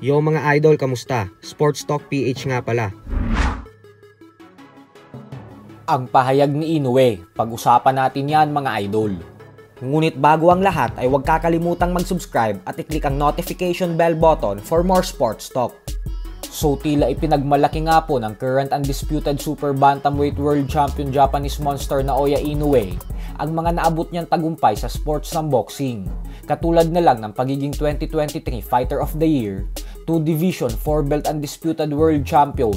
Yo mga idol, kamusta? Sports Talk PH nga pala. Ang pahayag ni Inoue, pag-usapan natin yan mga idol. Ngunit bago ang lahat ay huwag kakalimutang mag-subscribe at i-click ang notification bell button for more sports talk. So tila ipinagmalaki nga po ng current undisputed super bantamweight world champion Japanese monster na Naoya Inoue ang mga naabot niyang tagumpay sa sports ng boxing. Katulad na lang ng pagiging 2023 Fighter of the Year, 2 Division 4 Belt Undisputed World Champion,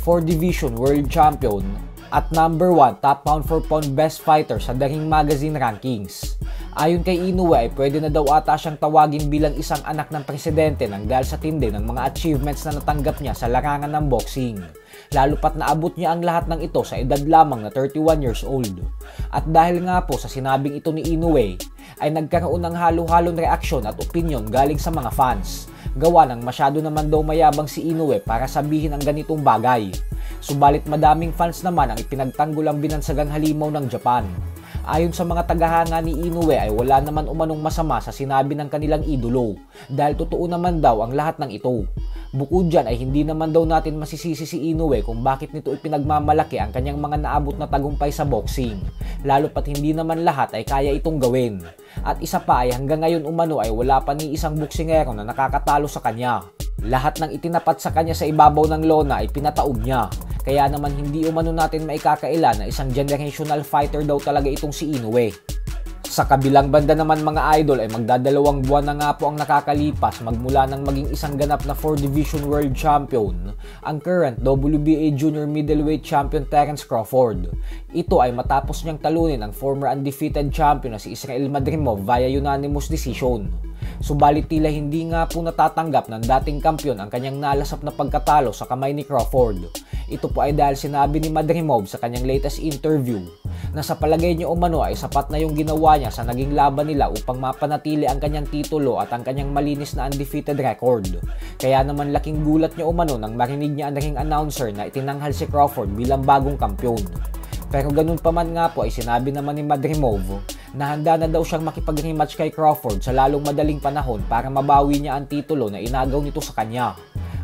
4 Division World Champion, at number 1 top pound for pound best fighter sa The Ring Magazine rankings. Ayon kay Inoue ay pwede na daw ata siyang tawagin bilang isang anak ng presidente nang dahil sa tindi ng mga achievements na natanggap niya sa larangan ng boxing. Lalo pat naabot niya ang lahat ng ito sa edad lamang na 31 years old. At dahil nga po sa sinabing ito ni Inoue, ay nagkaroon ng halo-halong reaksyon at opinion galing sa mga fans. Gawa ng masyado naman daw mayabang si Inoue para sabihin ang ganitong bagay. Subalit madaming fans naman ang ipinagtanggol ang binansagang halimaw ng Japan. Ayon sa mga tagahanga ni Inoue ay wala naman umanong masama sa sinabi ng kanilang idolo dahil totoo naman daw ang lahat ng ito. Bukod dyan ay hindi naman daw natin masisisi si Inoue kung bakit nito ipinagmamalaki ang kanyang mga naabot na tagumpay sa boxing, lalo pat hindi naman lahat ay kaya itong gawin. At isa pa ay hanggang ngayon umano ay wala pa ni isang boksingero na nakakatalo sa kanya. Lahat ng itinapat sa kanya sa ibabaw ng lona ay pinataob niya. Kaya naman hindi umano natin maikakaila na isang generational fighter daw talaga itong si Inoue. Sa kabilang banda naman mga idol ay magdadalawang buwan na nga po ang nakakalipas magmula nang maging isang ganap na 4 Division World Champion ang current WBA Junior Middleweight Champion Terence Crawford. Ito ay matapos niyang talunin ang former undefeated champion na si Israel Madrimov via unanimous decision. Subalit tila hindi nga po natatanggap ng dating kampiyon ang kanyang nalasap na pagkatalo sa kamay ni Crawford. Ito po ay dahil sinabi ni Madrimov sa kanyang latest interview na sa palagay niya umano ay sapat na yung ginawa niya sa naging laban nila upang mapanatili ang kanyang titulo at ang kanyang malinis na undefeated record. Kaya naman laking gulat niya umano nang marinig niya ang ring announcer na itinanghal si Crawford bilang bagong kampiyon. Pero ganun pa man nga po ay sinabi naman ni Madrimov na handa na daw siyang makipag-rematch kay Crawford sa lalong madaling panahon para mabawi niya ang titulo na inagaw nito sa kanya.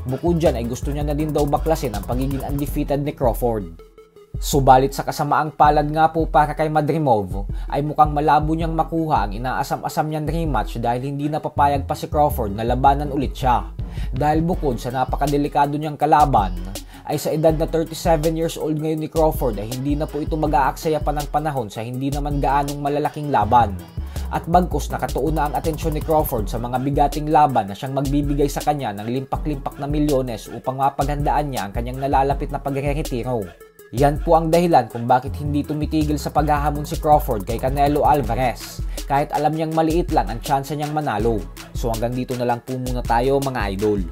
Bukod dyan ay gusto niya na din daw baklasin ang pagiging undefeated ni Crawford. Subalit sa kasamaang palad nga po para kay Madrimov ay mukhang malabo niyang makuha ang inaasam-asam niyang rematch dahil hindi na papayag pa si Crawford na labanan ulit siya. Dahil bukod sa napakadelikado niyang kalaban, ay sa edad na 37 years old ngayon ni Crawford ay hindi na po ito mag-aaksaya pa ng panahon sa hindi naman gaanong malalaking laban. At bagkus nakatuon na ang atensyon ni Crawford sa mga bigating laban na siyang magbibigay sa kanya ng limpak-limpak na milyones upang mapaghandaan niya ang kanyang nalalapit na pagre-retiro. Yan po ang dahilan kung bakit hindi tumitigil sa paghahamon si Crawford kay Canelo Alvarez, kahit alam niyang maliit lang ang tsansa niyang manalo. So hanggang dito na lang po muna tayo mga idol.